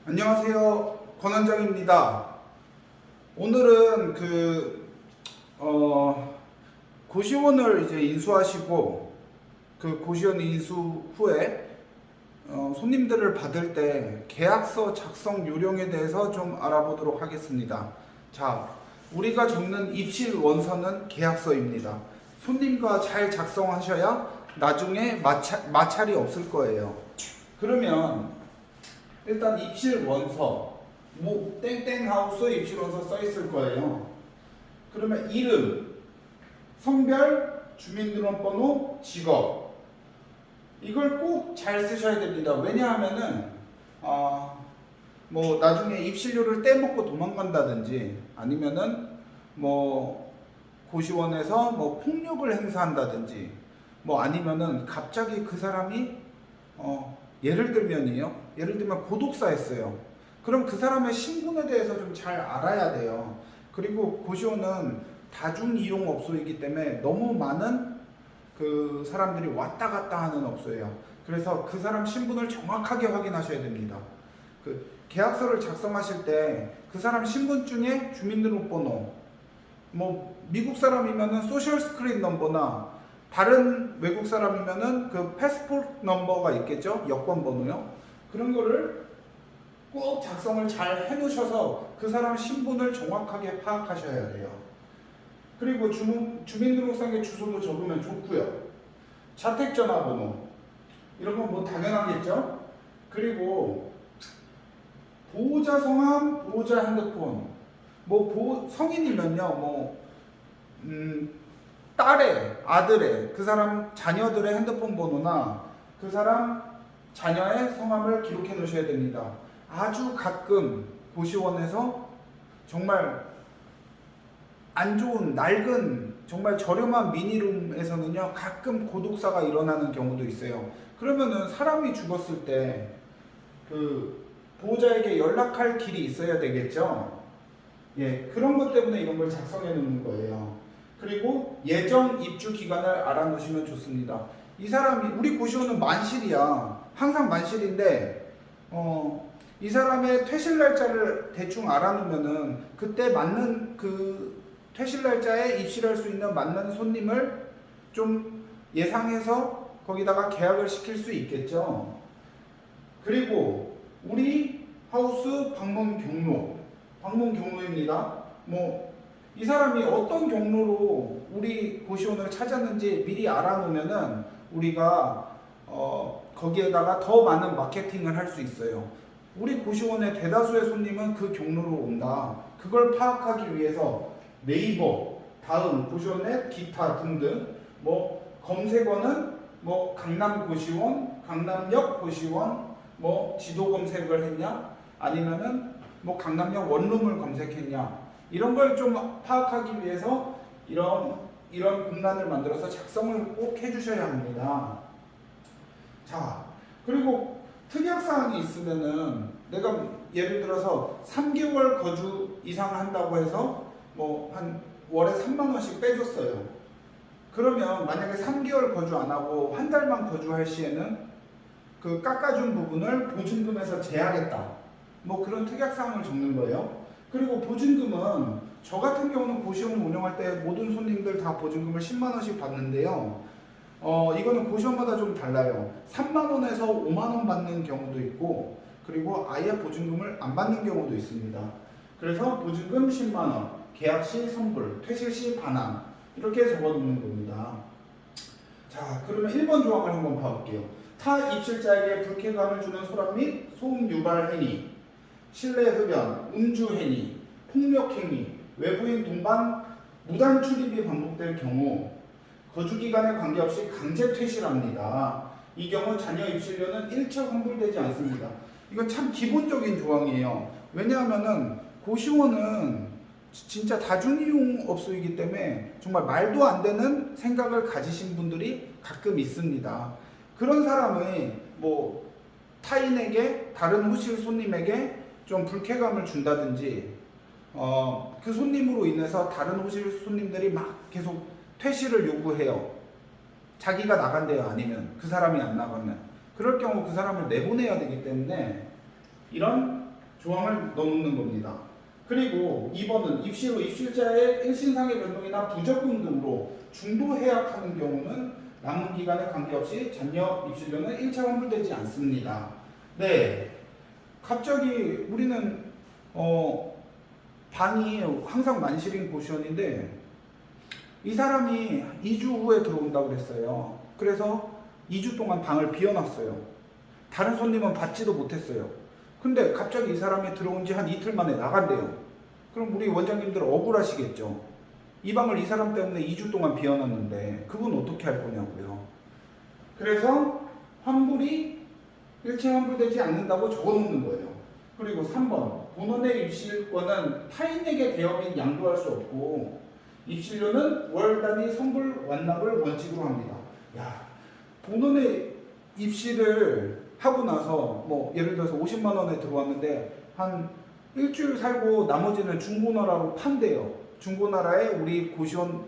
안녕하세요. 권원장입니다. 오늘은 고시원을 이제 인수하시고 그 고시원 인수 후에 손님들을 받을 때 계약서 작성 요령에 대해서 좀 알아보도록 하겠습니다. 자, 우리가 적는 입실 원서는 계약서입니다. 손님과 잘 작성하셔야 나중에 마찰이 없을 거예요. 그러면 일단 입실 원서, 뭐 땡땡하우스 입실 원서 써 있을 거예요. 그러면 이름, 성별, 주민등록번호, 직업, 이걸 꼭 잘 쓰셔야 됩니다. 왜냐하면은 뭐 나중에 입실료를 떼먹고 도망간다든지 아니면은 뭐 고시원에서 뭐 폭력을 행사한다든지 뭐 아니면은 갑자기 그 사람이 예를 들면 고독사했어요. 그럼 그 사람의 신분에 대해서 좀 잘 알아야 돼요. 그리고 고시원은 다중 이용 업소이기 때문에 너무 많은 그 사람들이 왔다 갔다 하는 업소예요. 그래서 그 사람 신분을 정확하게 확인하셔야 됩니다. 그 계약서를 작성하실 때 그 사람 신분증에 주민등록번호, 뭐 미국 사람이면은 소셜 스크린 넘버나 다른 외국 사람이면은 그 패스포트 넘버가 있겠죠? 여권 번호요. 그런 거를 꼭 작성을 잘 해놓으셔서 그 사람 신분을 정확하게 파악하셔야 돼요. 그리고 주민등록상의 주소도 적으면 좋고요. 자택전화번호 이런 건 뭐 당연하겠죠? 그리고 보호자 성함, 보호자 핸드폰, 뭐 성인이면요, 뭐 딸의, 아들의, 그 사람 자녀들의 핸드폰 번호나 그 사람 자녀의 성함을 기록해 놓으셔야 됩니다. 아주 가끔 고시원에서 정말 안 좋은 낡은 정말 저렴한 미니룸에서는요 가끔 고독사가 일어나는 경우도 있어요. 그러면은 사람이 죽었을 때 그 보호자에게 연락할 길이 있어야 되겠죠. 예, 그런 것 때문에 이런 걸 작성해 놓는 거예요. 그리고 예정 입주 기간을 알아놓으시면 좋습니다. 이 사람이 우리 고시원은 만실이야. 항상 만실인데 이 사람의 퇴실 날짜를 대충 알아놓으면은 그때 맞는 그 퇴실 날짜에 입실할 수 있는 맞는 손님을 좀 예상해서 거기다가 계약을 시킬 수 있겠죠. 그리고 우리 하우스 방문 경로입니다. 뭐 이 사람이 어떤 경로로 우리 고시원을 찾았는지 미리 알아놓으면은 우리가 거기에다가 더 많은 마케팅을 할 수 있어요. 우리 고시원의 대다수의 손님은 그 경로로 온다. 그걸 파악하기 위해서 네이버, 다음, 고시원넷, 기타 등등 뭐 검색어는 뭐 강남 고시원, 강남역 고시원 뭐 지도 검색을 했냐 아니면은 뭐 강남역 원룸을 검색했냐 이런 걸 좀 파악하기 위해서 이런 공란을 만들어서 작성을 꼭 해주셔야 합니다. 자, 그리고 특약사항이 있으면은 내가 예를 들어서 3개월 거주 이상 한다고 해서 뭐 한 월에 3만 원씩 빼줬어요. 그러면 만약에 3개월 거주 안 하고 한 달만 거주할 시에는 그 깎아준 부분을 보증금에서 제하겠다. 뭐 그런 특약사항을 적는 거예요. 그리고 보증금은 저 같은 경우는 고시원을 운영할 때 모든 손님들 다 보증금을 10만 원씩 받는데요. 이거는 고시원마다 좀 달라요. 3만 원에서 5만 원 받는 경우도 있고 그리고 아예 보증금을 안 받는 경우도 있습니다. 그래서 보증금 10만 원, 계약 시 선불, 퇴실 시 반환 이렇게 적어놓는 겁니다. 자, 그러면 1번 조항을 한번 봐볼게요. 타 입실자에게 불쾌감을 주는 소란 및 소음 유발 행위, 실내 흡연, 음주 행위, 폭력 행위, 외부인 동반 무단 출입이 반복될 경우 거주기간에 관계없이 강제 퇴실합니다. 이 경우 자녀 입실료는 일체 환불되지 않습니다. 이건 참 기본적인 조항이에요. 왜냐하면은 고시원은 진짜 다중이용 업소이기 때문에 정말 말도 안 되는 생각을 가지신 분들이 가끔 있습니다. 그런 사람이 뭐 타인에게 다른 호실 손님에게 좀 불쾌감을 준다든지 그 손님으로 인해서 다른 호실 손님들이 막 계속 퇴실을 요구해요. 자기가 나간대요. 아니면 그 사람이 안 나가면 그럴 경우 그 사람을 내보내야 되기 때문에 이런 조항을 넣는 겁니다. 그리고 2번은 입실 후 입실자의 일신상의 변동이나 부적응 등으로 중도 해약하는 경우는 남은 기간에 관계없이 잔여 입실료는 1차 환불되지 않습니다. 네, 갑자기 우리는 방이 항상 만실인 고시원인데 이 사람이 2주 후에 들어온다고 그랬어요. 그래서 2주 동안 방을 비워놨어요. 다른 손님은 받지도 못했어요. 근데 갑자기 이 사람이 들어온 지 한 이틀 만에 나간대요. 그럼 우리 원장님들 억울하시겠죠. 이 방을 이 사람 때문에 2주 동안 비워놨는데 그분 어떻게 할 거냐고요. 그래서 환불이 일체 환불되지 않는다고 적어놓는 거예요. 그리고 3번 본원의 입실권은 타인에게 대여 및 양도할 수 없고 입실료는 월 단위 선불 완납을 원칙으로 합니다. 야, 본원의 입실을 하고 나서 뭐 예를 들어서 50만 원에 들어왔는데 한 일주일 살고 나머지는 중고나라로 판대요. 중고나라에 우리 고시원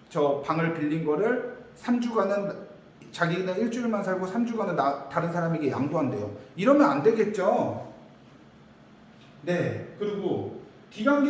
저 방을 빌린 거를 3주간은 자기는 일주일만 살고 3주간은 다른 사람에게 양도한대요. 이러면 안 되겠죠. 네. 그리고 기간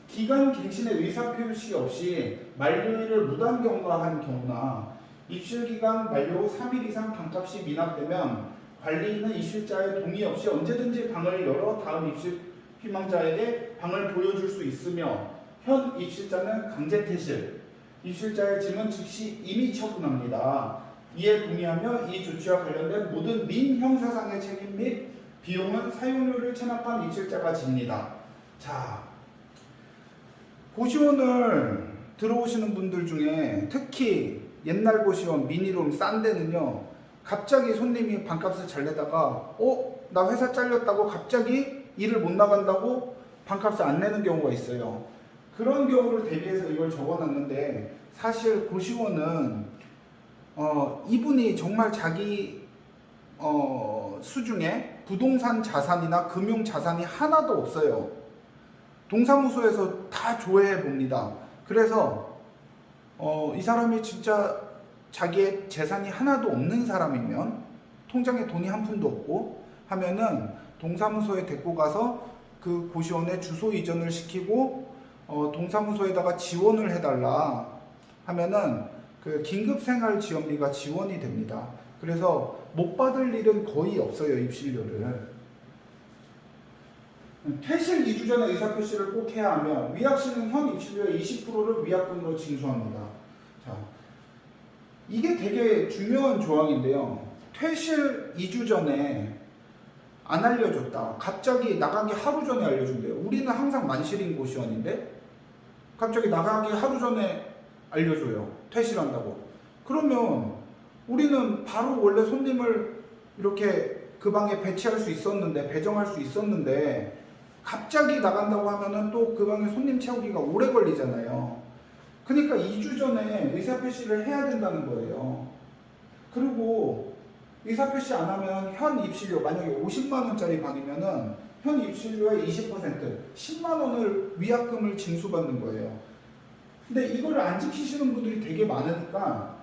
갱신의 의사표시 없이 만료일을 무단 경과한 경우나 입실기간 만료 후 3일 이상 방값이 미납되면 관리인은 입실자의 동의 없이 언제든지 방을 열어 다음 입실 희망자에게 방을 보여줄 수 있으며 현 입실자는 강제 퇴실, 입실자의 짐은 즉시 임의 처분합니다. 이에 동의하며 이 조치와 관련된 모든 민형사상의 책임 및 비용은 사용료를 체납한 입실자가 집니다. 자, 고시원을 들어오시는 분들 중에 특히 옛날 고시원 미니룸 싼 데는요, 갑자기 손님이 방값을 잘 내다가 나 회사 잘렸다고 갑자기 일을 못 나간다고 방값을 안 내는 경우가 있어요. 그런 경우를 대비해서 이걸 적어놨는데 사실 고시원은 이분이 정말 자기 수중에 부동산 자산이나 금융 자산이 하나도 없어요. 동사무소에서 다 조회해 봅니다. 그래서 이 사람이 진짜 자기의 재산이 하나도 없는 사람이면, 통장에 돈이 한 푼도 없고 하면은 동사무소에 데리고 가서 그 고시원에 주소 이전을 시키고 동사무소에다가 지원을 해달라 하면은 그 긴급생활지원비가 지원이 됩니다. 그래서 못 받을 일은 거의 없어요, 입실료를. 퇴실 2주 전에 의사표시를 꼭 해야 하며 위약시는 현 입실료의 20%를 위약금으로 징수합니다. 자, 이게 되게 중요한 조항인데요. 퇴실 2주 전에 안 알려줬다. 갑자기 나가기 하루 전에 알려준대요. 우리는 항상 만실인 고시원인데 갑자기 나가기 하루 전에 알려줘요. 퇴실한다고. 그러면 우리는 바로 원래 손님을 이렇게 그 방에 배치할 수 있었는데, 배정할 수 있었는데 갑자기 나간다고 하면은 또 그 방에 손님 채우기가 오래 걸리잖아요. 그러니까 2주 전에 의사표시를 해야 된다는 거예요. 그리고 의사표시 안 하면 현 입실료, 만약에 50만 원짜리 방이면은 현 입실료의 20%, 10만 원을 위약금을 징수받는 거예요. 근데 이거를 안 지키시는 분들이 되게 많으니까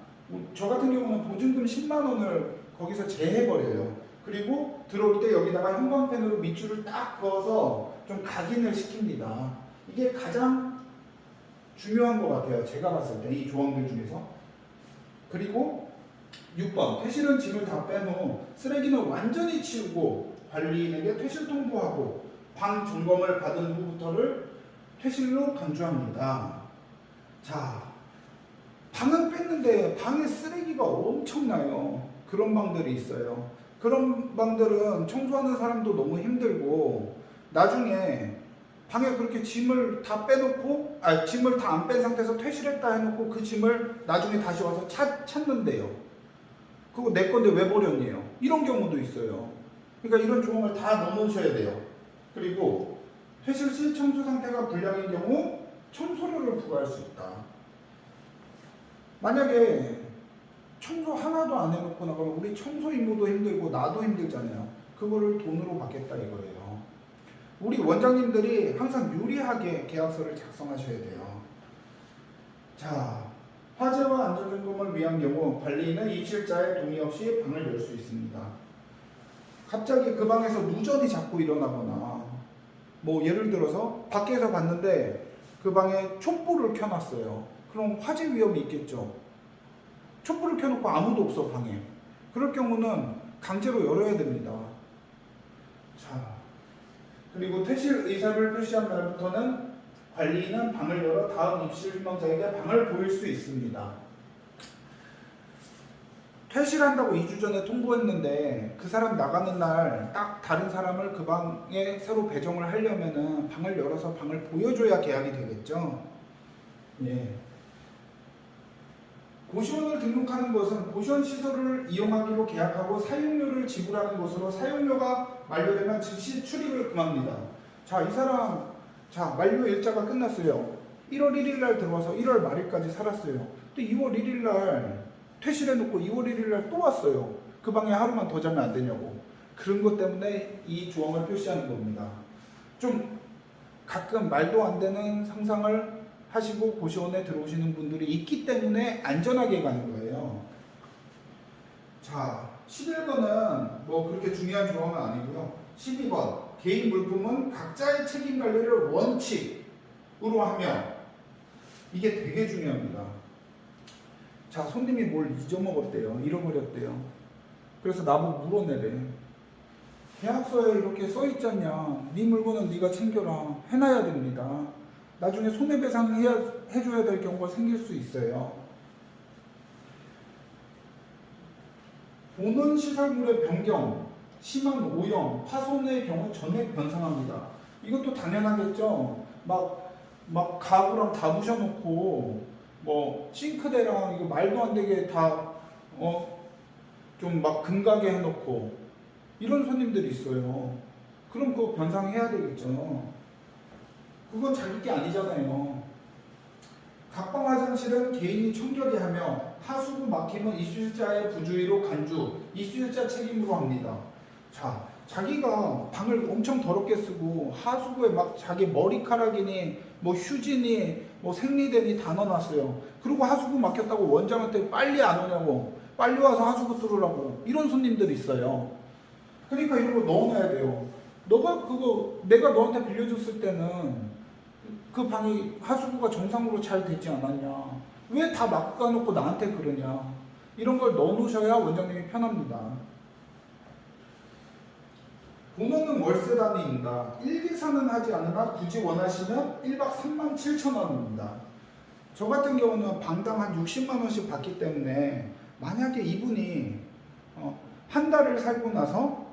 저 같은 경우는 보증금 10만 원을 거기서 제해버려요. 그리고 들어올 때 여기다가 형광펜으로 밑줄을 딱 그어서 좀 각인을 시킵니다. 이게 가장 중요한 것 같아요. 제가 봤을 때 이 조항들 중에서. 그리고 6번 퇴실은 짐을 다 뺀 후 쓰레기는 완전히 치우고 관리인에게 퇴실 통보하고 방 점검을 받은 후부터를 퇴실로 간주합니다. 자, 방은 뺐는데 방에 쓰레기가 엄청나요. 그런 방들이 있어요. 그런 방들은 청소하는 사람도 너무 힘들고 나중에 방에 그렇게 짐을 다 빼놓고 짐을 다 안 뺀 상태에서 퇴실했다 해놓고 그 짐을 나중에 다시 와서 찾는데요. 그거 내 건데 왜 버렸니요? 이런 경우도 있어요. 그러니까 이런 조항을 다 넣어놓으셔야 돼요. 그리고 퇴실 시 청소 상태가 불량인 경우 청소료를 부과할 수 있다. 만약에 청소 하나도 안 해놓고 나가면 우리 청소 임무도 힘들고 나도 힘들잖아요. 그거를 돈으로 받겠다 이거예요. 우리 원장님들이 항상 유리하게 계약서를 작성하셔야 돼요. 자, 화재와 안전점검을 위한 경우 관리인은 입실자의 동의 없이 방을 열 수 있습니다. 갑자기 그 방에서 누전이 자꾸 일어나거나 뭐 예를 들어서 밖에서 봤는데 그 방에 촛불을 켜놨어요. 그럼 화재 위험이 있겠죠. 촛불을 켜놓고 아무도 없어 방에. 그럴 경우는 강제로 열어야 됩니다. 자, 그리고 퇴실 의사를 표시한 날부터는 관리인은 방을 열어 다음 입실 희망자에게 방을 보일 수 있습니다. 퇴실한다고 2주 전에 통보했는데 그 사람 나가는 날 딱 다른 사람을 그 방에 새로 배정을 하려면은 방을 열어서 방을 보여줘야 계약이 되겠죠. 예. 고시원을 등록하는 것은 고시원 시설을 이용하기로 계약하고 사용료를 지불하는 것으로 사용료가 만료되면 즉시 출입을 금합니다. 자, 이 사람 만료 일자가 끝났어요. 1월 1일 날 들어와서 1월 말일까지 살았어요. 또 2월 1일 날 퇴실해놓고 2월 1일 날 또 왔어요. 그 방에 하루만 더 자면 안 되냐고. 그런 것 때문에 이 조항을 표시하는 겁니다. 좀 가끔 말도 안 되는 상상을 하시고 고시원에 들어오시는 분들이 있기 때문에 안전하게 가는 거예요. 자, 11번은 뭐 그렇게 중요한 조항은 아니고요. 12번, 개인 물품은 각자의 책임 관리를 원칙으로 하며, 이게 되게 중요합니다. 자, 손님이 뭘 잊어먹었대요. 잃어버렸대요. 그래서 나보고 물어내래. 계약서에 이렇게 써있잖냐. 네 물건은 네가 챙겨라. 해놔야 됩니다. 나중에 손해배상 해줘야 될 경우가 생길 수 있어요. 본원 시설물의 변경, 심한 오염, 파손의 경우 전액 변상합니다. 이것도 당연하겠죠. 막 가구랑 다 부셔놓고 뭐 싱크대랑 이거 말도 안 되게 다 좀 막 금가게 해놓고 이런 손님들이 있어요. 그럼 그거 변상해야 되겠죠. 그건 자기 게 아니잖아요. 각방 화장실은 개인이 청결히 하며 하수구 막힘은 입주자의 부주의로 간주, 입주자 책임으로 합니다. 자, 자기가 방을 엄청 더럽게 쓰고 하수구에 막 자기 머리카락이니 뭐 휴지니 뭐 생리대니 다 넣어놨어요. 그리고 하수구 막혔다고 원장한테 빨리 안 오냐고, 빨리 와서 하수구 뚫으라고, 이런 손님들이 있어요. 그러니까 이런 거 넣어놔야 돼요. 내가 너한테 빌려줬을 때는 그 방이 하수구가 정상으로 잘 되지 않았냐, 왜 다 막아놓고 나한테 그러냐, 이런 걸 넣어놓으셔야 원장님이 편합니다. 본원은 월세단위입니다. 일기사는 하지 않으나 굳이 원하시면 1박 37,000원입니다. 저 같은 경우는 방당 한 60만 원씩 받기 때문에 만약에 이분이 한 달을 살고 나서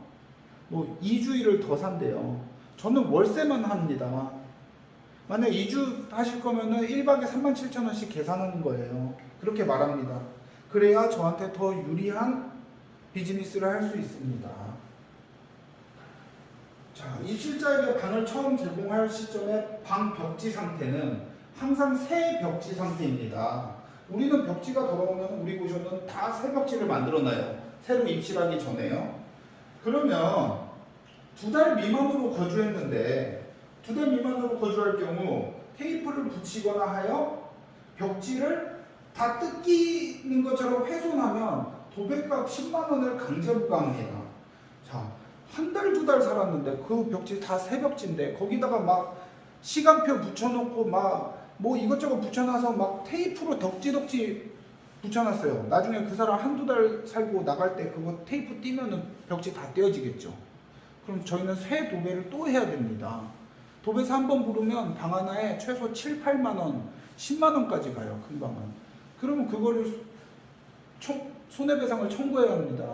뭐 2주일을 더 산대요. 저는 월세만 합니다. 만약 2주 하실 거면은 1박에 37,000원씩 계산하는 거예요. 그렇게 말합니다. 그래야 저한테 더 유리한 비즈니스를 할 수 있습니다. 자, 입실자에게 방을 처음 제공할 시점의 방 벽지 상태는 항상 새 벽지 상태입니다. 우리는 벽지가 더러우면 우리 고시원은 다 새 벽지를 만들어놔요. 새로 입실하기 전에요. 그러면 2달 미만으로 거주했는데 2달 미만으로 거주할 경우 테이프를 붙이거나 하여 벽지를 다 뜯기는 것처럼 훼손하면 도배값 10만 원을 강제 부과합니다. 자, 한 달, 2달 살았는데 그 벽지 다 새 벽지인데 거기다가 막 시간표 붙여놓고 막 뭐 이것저것 붙여놔서 막 테이프로 덕지덕지 붙여놨어요. 나중에 그 사람 한두 달 살고 나갈 때 그거 테이프 띄면은 벽지 다 떼어지겠죠. 그럼 저희는 새 도배를 또 해야 됩니다. 도배사 한 번 부르면 방 하나에 최소 7, 8만 원, 10만 원까지 가요. 큰 방은. 그러면 그거를 손해배상을 청구해야 합니다.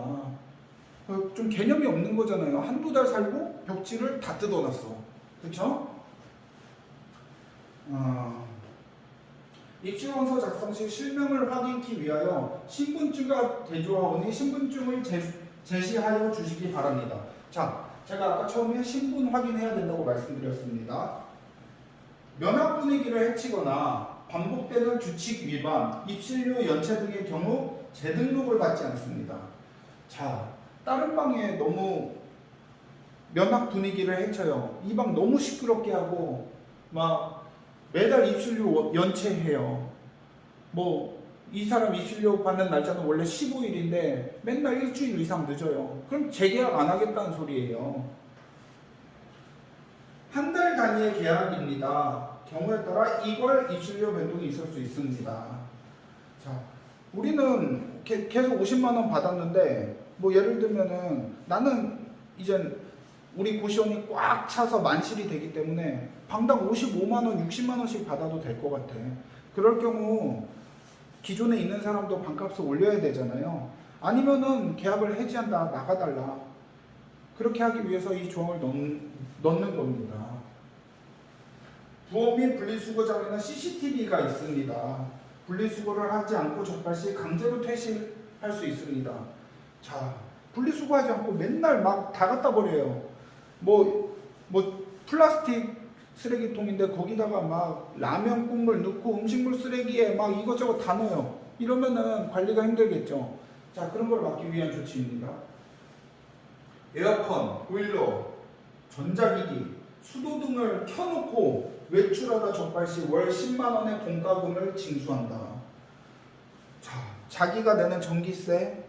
좀 개념이 없는 거잖아요. 한두 달 살고 벽지를 다 뜯어놨어. 그쵸? 입주원서 작성 시 실명을 확인키 위하여 신분증과 대조하오니 신분증을 제시하여 주시기 바랍니다. 자, 제가 아까 처음에 신분 확인해야 된다고 말씀드렸습니다. 면학 분위기를 해치거나 반복되는 규칙 위반, 입실료 연체 등의 경우 재등록을 받지 않습니다. 자, 다른 방에 너무 면학 분위기를 해쳐요. 이 방 너무 시끄럽게 하고 막 매달 입실료 연체해요. 뭐 이 사람 입실료 받는 날짜는 원래 15일인데 맨날 일주일 이상 늦어요. 그럼 재계약 안 하겠다는 소리예요. 한 달 단위의 계약입니다. 경우에 따라 이걸 입실료 변동이 있을 수 있습니다. 자, 우리는 계속 50만 원 받았는데 뭐 예를 들면은 나는 이젠 우리 고시원이 꽉 차서 만실이 되기 때문에 방당 55만 원, 60만 원씩 받아도 될 것 같아. 그럴 경우 기존에 있는 사람도 방값을 올려야 되잖아요. 아니면은 계약을 해지한다, 나가달라. 그렇게 하기 위해서 이 조항을 넣는 겁니다. 부업 및 분리수거장에는 CCTV가 있습니다. 분리수거를 하지 않고 적발 시 강제로 퇴실할 수 있습니다. 자, 분리수거하지 않고 맨날 막 다 갖다 버려요. 뭐 플라스틱 쓰레기통인데 거기다가 막 라면 국물 넣고 음식물 쓰레기에 막 이것저것 다 넣어요. 이러면은 관리가 힘들겠죠. 자, 그런 걸 막기 위한 조치입니다. 에어컨, 보일러, 전자기기, 수도 등을 켜놓고 외출하다 적발 시 월 10만 원의 공과금을 징수한다. 자, 자기가 내는 전기세,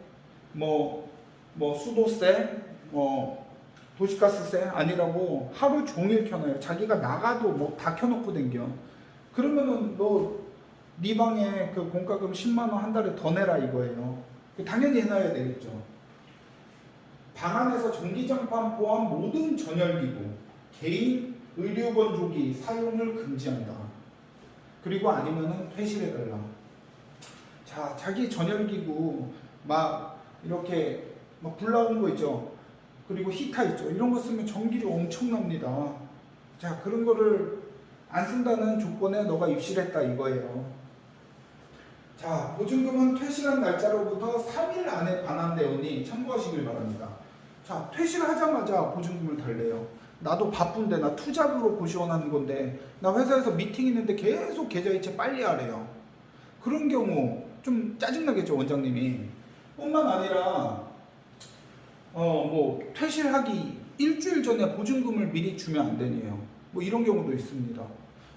수도세, 도시가스세 아니라고 하루 종일 켜놔요. 자기가 나가도 뭐 다 켜놓고 댕겨. 그러면은 네 방에 그 공과금 10만 원 한 달에 더 내라 이거예요. 당연히 해놔야 되겠죠. 방 안에서 전기장판 포함 모든 전열기구, 개인 의료건조기 사용을 금지한다. 그리고 아니면은 퇴실해달라. 자, 자기 전열기구 막 이렇게 막 불 나오는 거 있죠. 그리고 히터 있죠. 이런 거 쓰면 전기료 엄청납니다. 자, 그런 거를 안 쓴다는 조건에 너가 입실했다 이거예요. 자, 보증금은 퇴실한 날짜로부터 3일 안에 반환되오니 참고하시길 바랍니다. 자, 퇴실하자마자 보증금을 달래요. 나도 바쁜데 나 투잡으로 고시원하는 건데 나 회사에서 미팅 있는데 계속 계좌이체 빨리 하래요. 그런 경우 좀 짜증나겠죠, 원장님이. 뿐만 아니라 퇴실하기 일주일 전에 보증금을 미리 주면 안 되네요. 뭐 이런 경우도 있습니다.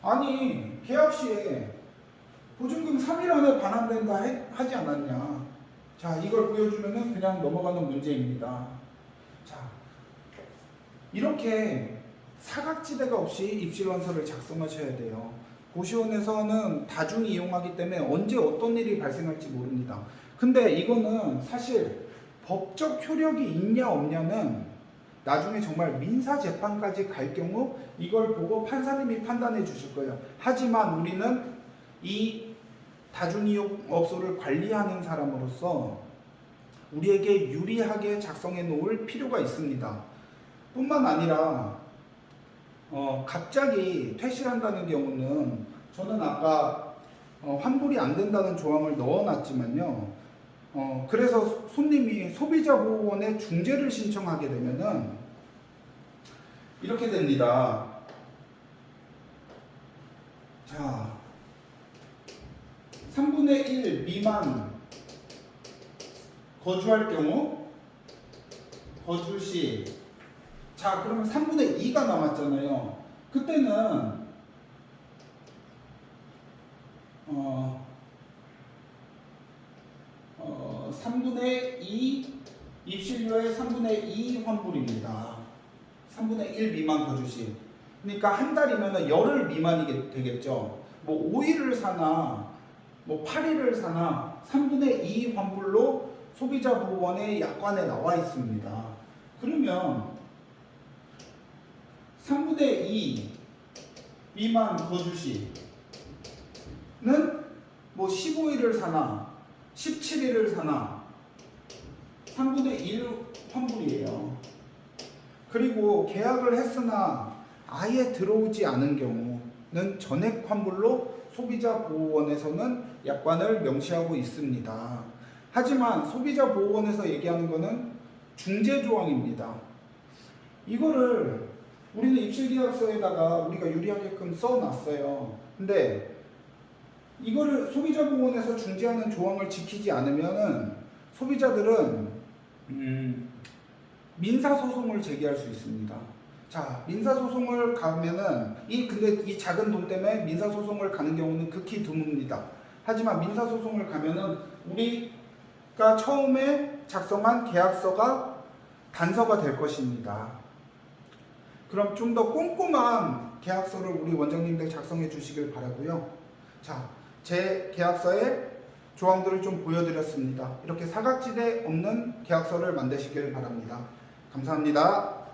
아니, 계약 시에 보증금 3일 안에 반환된다 하지 않았냐. 자, 이걸 보여주면은 그냥 넘어가는 문제입니다. 자, 이렇게 사각지대가 없이 입실원서를 작성하셔야 돼요. 고시원에서는 다중이 이용하기 때문에 언제 어떤 일이 발생할지 모릅니다. 근데 이거는 사실 법적 효력이 있냐 없냐는 나중에 정말 민사재판까지 갈 경우 이걸 보고 판사님이 판단해 주실 거예요. 하지만 우리는 이 다중이용업소를 관리하는 사람으로서 우리에게 유리하게 작성해 놓을 필요가 있습니다. 뿐만 아니라 갑자기 퇴실한다는 경우는 저는 아까 환불이 안 된다는 조항을 넣어놨지만요. 그래서 손님이 소비자보호원에 중재를 신청하게 되면은 이렇게 됩니다. 자, 3분의 1 미만 거주할 경우 거주 시, 자, 그러면 3분의 2가 남았잖아요. 그때는 3분의 2 입실료의 3분의 2 환불입니다. 3분의 1 미만 거주시. 그러니까 한 달이면 열흘 미만이 되겠죠. 뭐 5일을 사나 뭐 8일을 사나 3분의 2 환불로 소비자보호원의 약관에 나와 있습니다. 그러면 3분의 2 미만 거주시는 뭐 15일을 사나 17일을 사나 3분의 1 환불이에요. 그리고 계약을 했으나 아예 들어오지 않은 경우는 전액 환불로 소비자보호원에서는 약관을 명시하고 있습니다. 하지만 소비자보호원에서 얘기하는 거는 중재조항입니다. 이거를 우리는 입실계약서에다가 우리가 유리하게끔 써놨어요. 근데 이거를 소비자보호원에서 중재하는 조항을 지키지 않으면은 소비자들은 민사소송을 제기할 수 있습니다. 자, 민사소송을 가면은 근데 이 작은 돈 때문에 민사소송을 가는 경우는 극히 드뭅니다. 하지만 민사소송을 가면은 우리가 처음에 작성한 계약서가 단서가 될 것입니다. 그럼 좀 더 꼼꼼한 계약서를 우리 원장님들 작성해 주시길 바라고요. 자, 제 계약서의 조항들을 좀 보여드렸습니다. 이렇게 사각지대 없는 계약서를 만드시길 바랍니다. 감사합니다.